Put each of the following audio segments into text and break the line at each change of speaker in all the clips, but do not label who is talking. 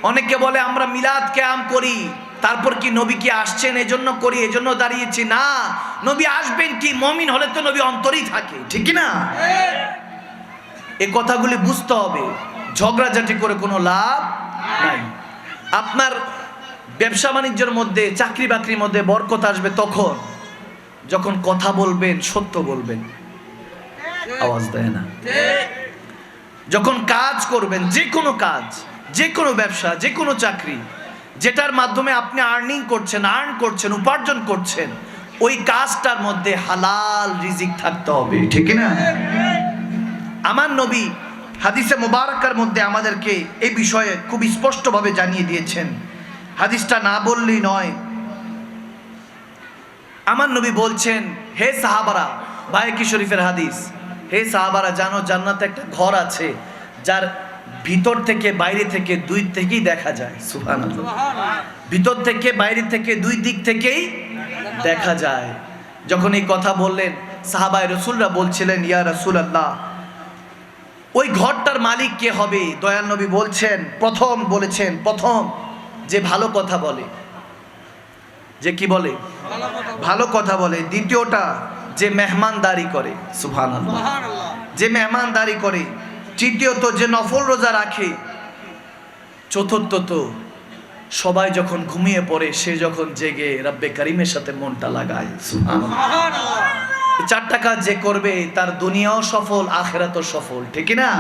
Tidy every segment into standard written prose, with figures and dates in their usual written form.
অনেকে বলে আমরা মিলাদ কিয়াম করি, তারপর কি নবী কি আসছেন এজন্য করি, এজন্য দাঁড়িয়েছি না। নবী আসবেন কি, মুমিন হলে তো নবী অন্তরেই থাকে, ঠিক না? এই কথাগুলি বুঝতে হবে। ঝগড়াঝাটি করে কোনো লাভ নাই। আপনার ব্যবসা বাণিজ্যের মধ্যে, চাকরি বাকরির মধ্যে বরকত আসবে তখন যখন কথা বলবেন, সত্য বলবেন। আওয়াজ দেয় না? যখন কাজ করবেন, যে কোনো কাজ, যে কোনো ব্যবসা, যে কোনো চাকরি, যেটার মাধ্যমে আপনি আর্ন করছেন, উপার্জন করছেন, ওই কাজটার মধ্যে হালাল রিজিক থাকতে হবে, ঠিক না? আমার নবী হাদিসে মুবারাকার মধ্যে আমাদেরকে এই বিষয়ে খুব স্পষ্টভাবে জানিয়ে দিয়েছেন। হাদিসটা না বললেই নয়। আমার নবী বলছেন, হে সাহাবারা, বায়কি শরীফের হাদিস, হে সাহাবারা, জানো জান্নাতে একটা ঘর আছে যার ভিতর থেকে বাইরে থেকে দুই থেকেই দেখা যায়। সুবহানাল্লাহ। ভিতর থেকে বাইরে থেকে দুই দিক থেকেই দেখা যায়। যখন এই কথা বললেন, সাহাবায়ে রাসূলরা বলছিলেন, ইয়া রাসূলুল্লাহ, ওই ঘরটার মালিক কে হবে? দয়াল নবী বলছেন, প্রথম যে ভালো কথা বলে, যে কি বলে? ভালো কথা বলে। দ্বিতীয়টা যে মেহমানদারি করে। সুবহানাল্লাহ। যে মেহমানদারি করে। তৃতীয়ত যে নফল রোজা রাখে। চতুর্থত সবাই যখন ঘুমিয়ে পড়ে সে যখন জেগে রব্বে কারিমের সাথে মনটা লাগায়। সুবহানাল্লাহ। চারটা কাজ যে করবে তার দুনিয়াও সফল, আখিরাতও সফল, ঠিক না?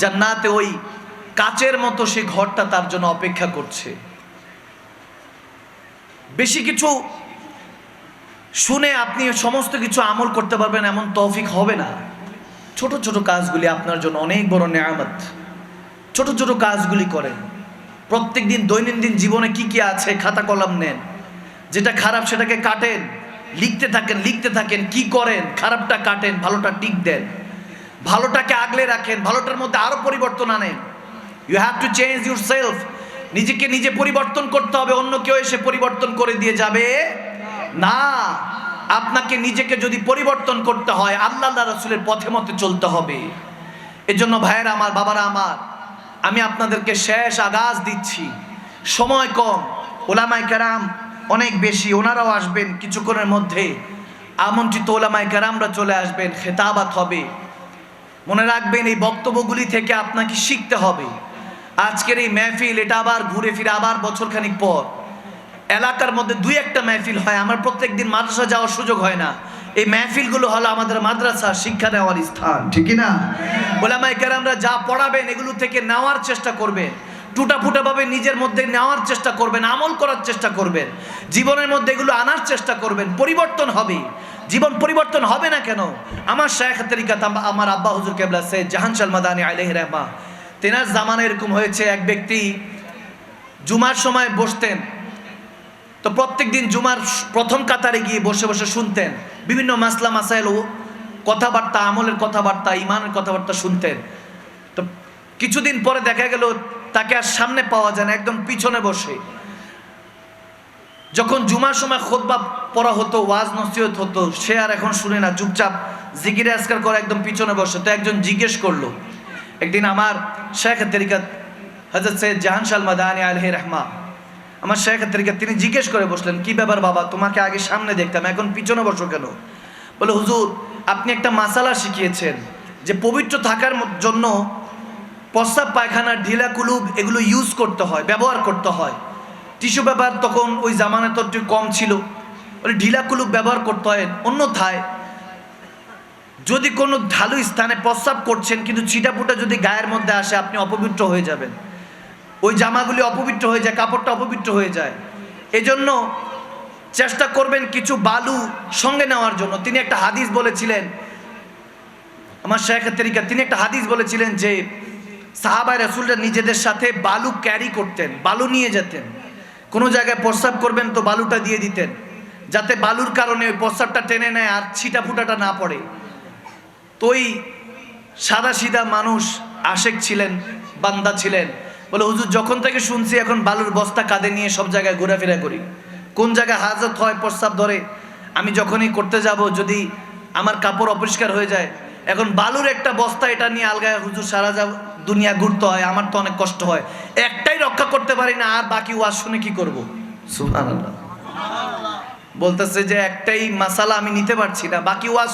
জান্নাতে ওই কাচের মতো সে ঘরটা তার জন্য অপেক্ষা করছে। বেশি কিছু শুনে আপনি সমস্ত কিছু আমল করতে পারবেন এমন তৌফিক হবে না। ছোট ছোট কাজগুলি আপনার জন্য অনেক বড় নেয়ামত। ছোট ছোট কাজগুলি করেন। প্রত্যেকদিন দৈনন্দিন জীবনে কি কি আছে খাতা কলম নেন, যেটা খারাপ সেটাকে কাটেন, লিখতে থাকেন, কি করেন, খারাপটা কাটেন, ভালোটা টিক দেন, ভালোটাকে আগলে রাখেন, ভালোটার মধ্যে আরো পরিবর্তন আনেন। You have to change yourself. নিজেকে নিজে পরিবর্তন করতে হবে, অন্য কেউ এসে পরিবর্তন করে দিয়ে যাবে না। আপনাকে নিজেকে যদি পরিবর্তন করতে হয় আল্লাহ রাসূলের পথে মতে চলতে হবে। এজন্য ভাইয়েরা আমার, বাবারা আমার, আমি আপনাদেরকে শেষ আগাজ দিচ্ছি। সময় কম, ওলামায়ে কেরাম অনেক বেশি, ওনারাও আসবেন কিছুক্ষণের মধ্যে। আমন্ত্রিত ওলামায়ে কেরামরা চলে আসবেন, খেতাবাত হবে। মনে রাখবেন এই বক্তব্যগুলি থেকে আপনাকে শিখতে হবে। আজকের এই মেহফিল, এটা আবার ঘুরে ফিরে আবার বছরখানিক পর এলাকার মধ্যে দুই একটা মেহফিল হয়। আমার প্রত্যেকদিন মাদ্রাসা যাওয়ার সুযোগ হয় না। এই মেহফিলগুলো হলো আমাদের মাদ্রাসা, শিক্ষা নেওয়ার স্থান, ঠিক না? ওলামায়ে কেরামরা যা পড়াবেন এগুলো থেকে নেওয়ার চেষ্টা করবেন, টুটাফুটাভাবে নিজের মধ্যে নেওয়ার চেষ্টা করবেন, আমল করার চেষ্টা করবেন, জীবনের মধ্যে এগুলো আনার চেষ্টা করবেন। পরিবর্তন হবে। জীবন পরিবর্তন হবে না কেন? আমার শায়েখ তরিকাত, আমার আব্বা হুজুর কেবলা সৈয়দ জাহান শাহ মাদানী আলাইহি রাহমা, তেনার জামানে এরকম হয়েছে, এক ব্যক্তি জুমার সময় বসতেন। তো প্রত্যেক দিন জুমার প্রথম কাতারে গিয়ে বসে বসে শুনতেন বিভিন্ন মাসলা মাসাইল, কথাবার্তা, আমলের কথাবার্তা, ইমানের কথাবার্তা শুনতেন। তো কিছুদিন পরে দেখা গেল তাকে আর সামনে পাওয়া যায় না, একদম পিছনে বসে। যখন জুমার সময় খুতবা পড়া হতো, ওয়াজ নসিহত হতো, সে আর এখন শুনে না, চুপচাপ জিকির আজকার করে একদম পিছনে বসে। তো একজন জিজ্ঞেস করলো একদিন আমার শায়েখ তরিকাত হযরত সৈয়দ জাহান শাহ মাদানী আলাইহি রাহমা, আমার শায়েখ তরিকাত, তিনি জিজ্ঞেস করে বসলেন, কি ব্যাপার বাবা, তোমাকে আগে সামনে দেখতাম, এখন পিছনে বসো কেন? বলে, হুজুর আপনি একটা মাসালা শিখিয়েছেন যে পবিত্র থাকার জন্য প্রস্রাব পায়খানা, ঢিলা কুলুব এগুলো ইউজ করতে হয়, ব্যবহার করতে হয়। টিস্যু পেপার তখন ওই জামানে তো একটু কম ছিল, বলে ঢিলা কুলুব ব্যবহার করতে হয়। অন্যথায় যদি কোনো ঢালু স্থানে প্রস্রাব করছেন কিন্তু ছিটাপুটা যদি গায়ের মধ্যে আসে আপনি অপবিত্র হয়ে যাবেন, ওই জামাগুলি অপবিত্র হয়ে যায়, কাপড়টা অপবিত্র হয়ে যায়। এজন্য চেষ্টা করবেন কিছু বালু সঙ্গে নেওয়ার জন্য। তিনি একটা হাদিস বলেছিলেন, আমার শায়েখ তরিকা, তিনি একটা হাদিস বলেছিলেন যে সাহাবায়ে রাসূলরা নিজেদের সাথে বালু ক্যারি করতেন, বালু নিয়ে যেতেন। কোনো জায়গায় প্রস্রাব করবেন তো বালুটা দিয়ে দিতেন, যাতে বালুর কারণে ওই প্রস্রাবটা টেনে নেয় আর ছিটাফুটাটা না পড়ে। তো ওই সাদা সিধা মানুষ আশেক ছিলেন, বান্দা ছিলেন, বলে হুজুর যখন থেকে শুনছি এখন বালুর বস্তা কাঁধে নিয়ে সব জায়গায় ঘোরাফেরা করি, কোন জায়গায় হাজত হয় প্রস্রাব ধরে, আমি যখনই করতে যাব যদি আমার কাপড় অপরিষ্কার হয়ে যায়, এখন বালুর একটা বস্তা এটা নিয়ে আলগায় হুজুর সারা দুনিয়া ঘুরতে হয়, আমার তো অনেক কষ্ট হয়, একটাই রক্ষা করতে পারি না, আর বাকি ওয়াজ শুনে কি করব? সুবহানাল্লাহ। বলতেছে যে একটাই মাসালা আমি নিতে পারছি না, বাকি ওয়াজ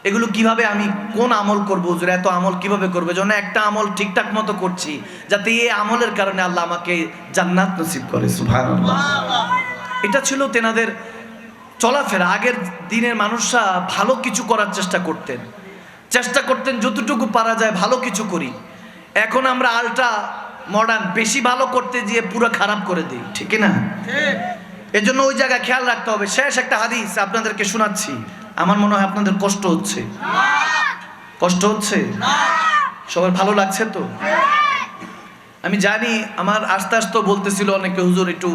এগুলো কিভাবে আমি কোন আমল করবো হুজুর, এত আমল কিভাবে করবো? যেন একটা আমল ঠিকঠাক মতো করছি, যাতে এই আমলের কারণে আল্লাহ আমাকে জান্নাত নসিব করে। সুবহানাল্লাহ। এটা ছিল তেনাদের চলাফেরা। আগের দিনের মানুষরা ভালো কিছু করার চেষ্টা করতেন যতটুকু পারা যায় ভালো কিছু করি। এখন আমরা আলট্রা মডার্ন, বেশি ভালো করতে গিয়ে পুরো খারাপ করে দিই, ঠিক না? এর জন্য ওই জায়গায় খেয়াল রাখতে হবে। শেষ একটা হাদিস আপনাদেরকে শোনাচ্ছি, আমার মনে হয় আপনাদের কষ্ট হচ্ছে। সবার ভালো লাগছে তো? আমি জানি আমার আস্তে আস্তে বলতেছিল অনেকে, হুজুর একটু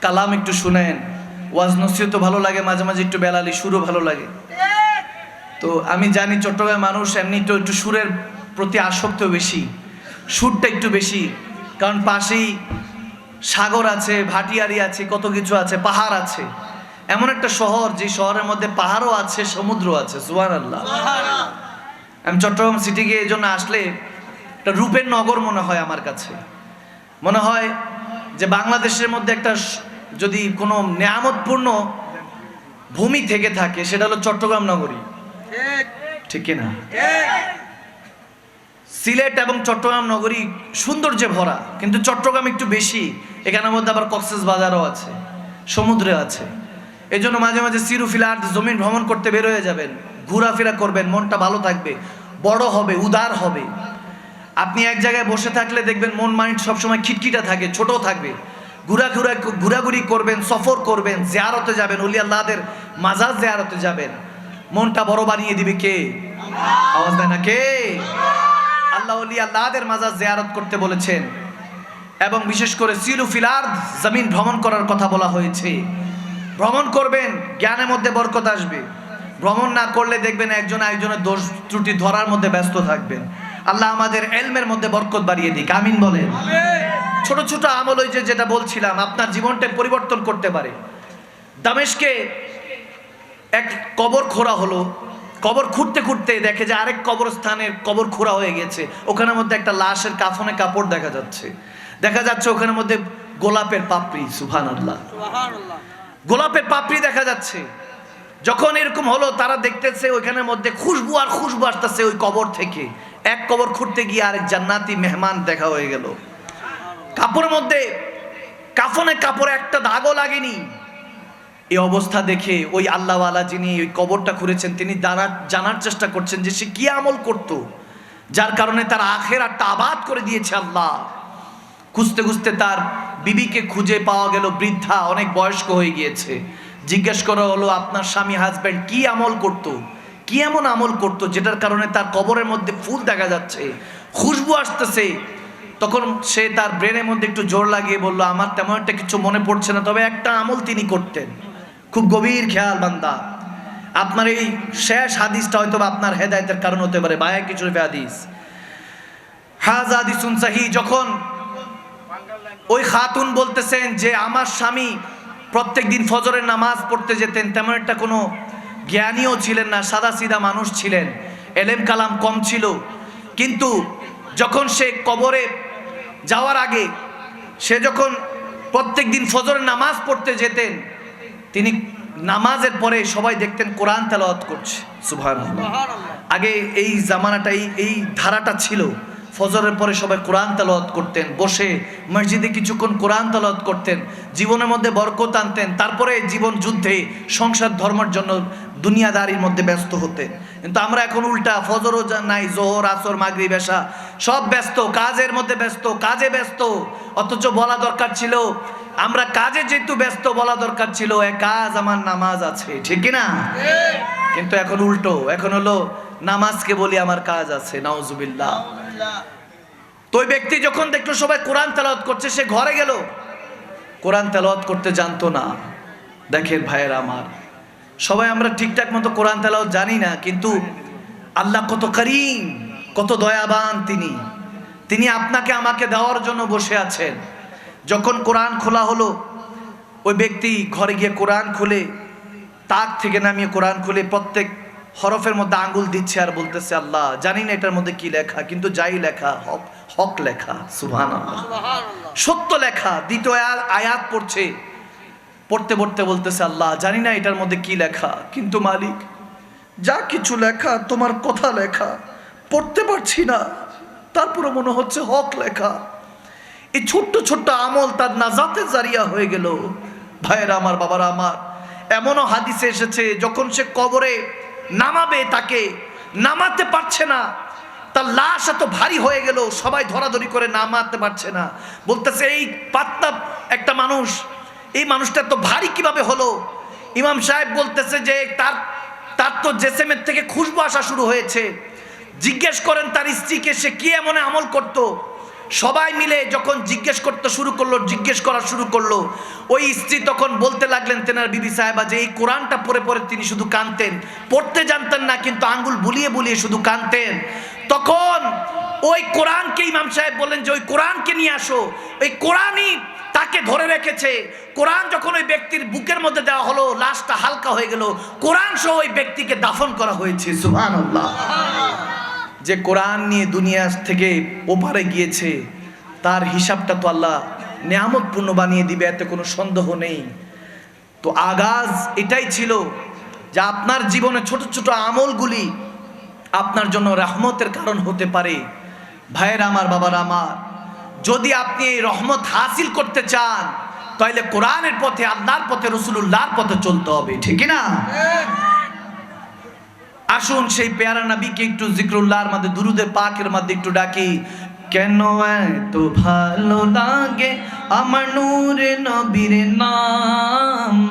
কালাম একটু শুনেন, ওয়াজ নসিহত ভালো লাগে, মাঝে মাঝে একটু বেলালি সুরও ভালো লাগে। তো আমি জানি চট্টগ্রামের মানুষ এমনি তো একটু সুরের প্রতি আসক্ত বেশি, সুরটা একটু বেশি, কারণ পাশেই সাগর আছে, ভাটিয়ারি আছে, কত কিছু আছে, পাহাড় আছে। এমন একটা শহর যে শহরের মধ্যে পাহাড়ও আছে, সমুদ্র আছে। সুবহানাল্লাহ। আমি চট্টগ্রাম সিটিকে এই জন্য আসলে একটা রূপের নগর মনে হয় আমার কাছে। মনে হয় যে বাংলাদেশের মধ্যে একটা যদি কোনো নিয়ামতপূর্ণ ভূমি থেকে থাকে সেটা হলো চট্টগ্রাম নগরী, ঠিক না? সিলেট এবং চট্টগ্রাম নগরী সৌন্দর্যে ভরা, কিন্তু চট্টগ্রাম একটু বেশি। এখানের মধ্যে আবার কক্সবাজারও আছে, সমুদ্রে আছে। এই জন্য মাঝে মাঝে সিরুফিলার জমিন ভ্রমণ করতে বের হয়ে যাবেন, ঘোরাফেরা করবেন, মনটা ভালো থাকবে, বড় হবে, উদার হবে। আপনি এক জায়গায় বসে থাকলে দেখবেন মন মাইন্ড সবসময় খিটখিটা থাকে, ছোট থাকবে। ঘোরাঘুরি করবেন, সফর করবেন, জিয়ারতে যাবেন, ওলি আল্লাহদের মাজার জিয়ারতে যাবেন, মনটা বড় বানিয়ে দিবে কে? আওয়াজ দেয় না কে? আল্লাহ ওলি আল্লাহদের মাজার জিয়ারত করতে বলেছেন, এবং বিশেষ করে সিরুফিল আরদ জমিন ভ্রমণ করার কথা বলা হয়েছে। ভ্রমণ করবেন, জ্ঞানের মধ্যে বরকত আসবে। ভ্রমণ না করলে দেখবেন একজন একজনের দোষ ত্রুটি ধরার মধ্যে ব্যস্ত থাকবেন। আল্লাহ আমাদের ইলমের মধ্যে বরকত বাড়িয়ে দিক, আমিন বলেন। ছোট ছোট আমল, ওই যেটা বলছিলাম, আপনার জীবনটা পরিবর্তন করতে পারে। দামেস্কে এক কবর খোঁড়া হলো, কবর খুঁড়তে খুঁড়তে দেখে যে আরেক কবরস্থানের কবর খোঁড়া হয়ে গেছে। ওখানের মধ্যে একটা লাশের কাফনে কাপড় দেখা যাচ্ছে ওখানের মধ্যে গোলাপের পাপড়ি। সুবহানাল্লাহ। গোলাপের পাপড়ি দেখা যাচ্ছে। যখন এরকম হলো, তারা দেখতেছে ওইখানের মধ্যে খুশবু আর খুশবু আসতেছে ওই কবর থেকে। এক কবর খুঁড়তে গিয়ে আরেক জান্নাতি মেহমান দেখা হয়ে গেল। কাপড়ের মধ্যে, কাফনে কাপড়ে একটা দাগও লাগেনি। এই অবস্থা দেখে ওই আল্লাহওয়ালা যিনি ওই কবরটা খুঁড়েছেন, তিনি জানার চেষ্টা করছেন যে সে কি আমল করত, যার কারণে তার আখিরাতটা আবাদ করে দিয়েছে আল্লাহ। খুঁজতে খুঁজতে তার বিবিকে খুঁজে পাওয়া গেল, বৃদ্ধা, অনেক বয়স্ক হয়ে গিয়েছে। জিজ্ঞেস করা হলো, আপনার স্বামী হাজব্যান্ড কি আমল করত, কি এমন আমল করত যেটার কারণে তার কবরের মধ্যে ফুল দেখা যাচ্ছে, খুশবু আসতেছে। তখন সে তার ব্রেনের মধ্যে একটু জোর লাগিয়ে বলল, আমার তেমন একটা কিছু মনে পড়ছে না, তবে একটা আমল তিনি করতেন। খুব গভীর খেয়াল বান্দা, আপনার এই শেষ হাদিসটা হয়তো আপনার হেদায়েতের কারণ হতে পারে। বায়া কিছু হাদিস, হাযা হাদিসুন সহিহ। যখন ওই খাতুন বলতেছেন যে আমার স্বামী প্রত্যেক দিন ফজরের নামাজ পড়তে যেতেন, তেমন একটা কোনো জ্ঞানীও ছিলেন না, সাদা সিধা মানুষ ছিলেন, এলেম কালাম কম ছিল। কিন্তু যখন সে কবরে যাওয়ার আগে, সে যখন প্রত্যেক দিন ফজরের নামাজ পড়তে যেতেন, তিনি নামাজের পরে সবাই দেখতেন কোরআন তেলাওয়াত করছে। সুবহানাল্লাহ। আগে এই জামানাটাই, এই ধারাটা ছিল, ফজরের পরে সবাই কোরআন তেলাওয়াত করতেন, বসে মসজিদে কিছুক্ষণ কোরআন তেলাওয়াত করতেন, জীবনের মধ্যে বরকত আনতেন। তারপরে জীবন যুদ্ধে, সংসার ধর্মের জন্য দুনিয়াদারির মধ্যে ব্যস্ত হতেন। কিন্তু আমরা এখন উল্টা, ফজরও নাই, জোহর, আসর, মাগরিব, এশা সব ব্যস্ত, কাজের মধ্যে ব্যস্ত, কাজে ব্যস্ত। অথচ বলা দরকার ছিল, আমরা কাজে যেহেতু ব্যস্ত, বলা দরকার ছিল এ কাজ আমার নামাজ আছে, ঠিক কিনা? কিন্তু এখন উল্টো, এখন হলো নামাজকে বলি আমার কাজ আছে। নাউজুবিল্লাহ। তো ওই ব্যক্তি যখন দেখলো সবাই কোরআন তেলাওয়াত করছে, সে ঘরে গেল, কোরআন তেলাওয়াত করতে জানতো না। দেখেন ভাইয়েরা আমার, সবাই আমরা ঠিকঠাক মতো কোরআন তেলাওয়াত জানি না, কিন্তু আল্লাহ কত করিম, কত দয়াবান, তিনি আপনাকে আমাকে দেওয়ার জন্য বসে আছেন। যখন কোরআন খোলা হলো, ওই ব্যক্তি ঘরে গিয়ে কোরআন খুলে, তাক থেকে নামিয়ে কোরআন খুলে প্রত্যেক হরফের মধ্যে আঙ্গুল দিচ্ছে আর বলতেছে, আল্লাহ জানি না এটার মধ্যে কি লেখা, কিন্তু যাই লেখা হক লেখা, সুবহানাল্লাহ, সত্য লেখা। দ্বিতীয় আয়াত পড়ছে, পড়তে পড়তে বলতেছে, আল্লাহ জানি না এটার মধ্যে কি লেখা, কিন্তু মালিক যা কিছু লেখা তোমার কথা লেখা, পড়তে পারছি না, তারপরে মনে হচ্ছে হক লেখা। এই ছোট্ট ছোট্ট আমল তার নাজাতের জারিয়া হয়ে গেল। ভাইয়েরা আমার, বাবারা আমার, এমনও হাদিসে এসেছে যখন সে কবরে নামাবে, তাকে নামাতে পারছে না, তার লাশ এত ভারী হয়ে গেল, সবাই ধরাধরি করে নামাতে পারছে না। বলতেছে এই পাতলা একটা মানুষ, এই মানুষটা এত ভারী কিভাবে হলো? ইমাম সাহেব বলতেছে যে তার তো জেসেমের থেকে খুশবু আসা শুরু হয়েছে। জিজ্ঞেস করেন তার স্ত্রীকে সে কি এমন আমল করত। সবাই মিলে যখন জিজ্ঞেস করা শুরু করলো, ওই স্ত্রী তখন বলতে লাগলেন, তেনার বিবি সাহেবা, যে এই কোরআনটা পড়ে পড়ে তিনি শুধু কাঁদতেন, পড়তে জানতেন না, কিন্তু আঙ্গুল বুলিয়ে বুলিয়ে শুধু কাঁদতেন। তখন ওই কোরআনকে ইমাম সাহেব বললেন যে ওই কোরআনকে নিয়ে আসো। ওই কোরআনই তাকে ধরে রেখেছে। কোরআন যখন ওই ব্যক্তির বুকের মধ্যে দেওয়া হলো, লাশটা হালকা হয়ে গেল, কোরআন সহ ওই ব্যক্তিকে দাফন করা হয়েছে। সুবহানাল্লাহ। যে কোরআন নিয়ে দুনিয়া থেকে ওপারে গিয়েছে, তার হিসাবটা তো আল্লাহ নিয়ামতপূর্ণ বানিয়ে দিবে, এতে কোনো সন্দেহ নেই। তো আগাজ এটাই ছিল যে আপনার জীবনে ছোট ছোট আমলগুলি আপনার জন্য রহমতের কারণ হতে পারে। ভাইয়েরা আমার, বাবারা আমার, যদি আপনি এই রহমত হাসিল করতে চান, তাহলে কোরআনের পথে, আল্লাহর পথে, রাসূলুল্লাহর পথে চলতে হবে, ঠিক না? আসুন সেই পেয়ারা নবীকে একটু জিক্রুল্লাহর মধ্যে, দুরুদে পাকের মধ্যে একটু ডাকি। কেন এত ভালো লাগে আমার নূরে নবীর নাম।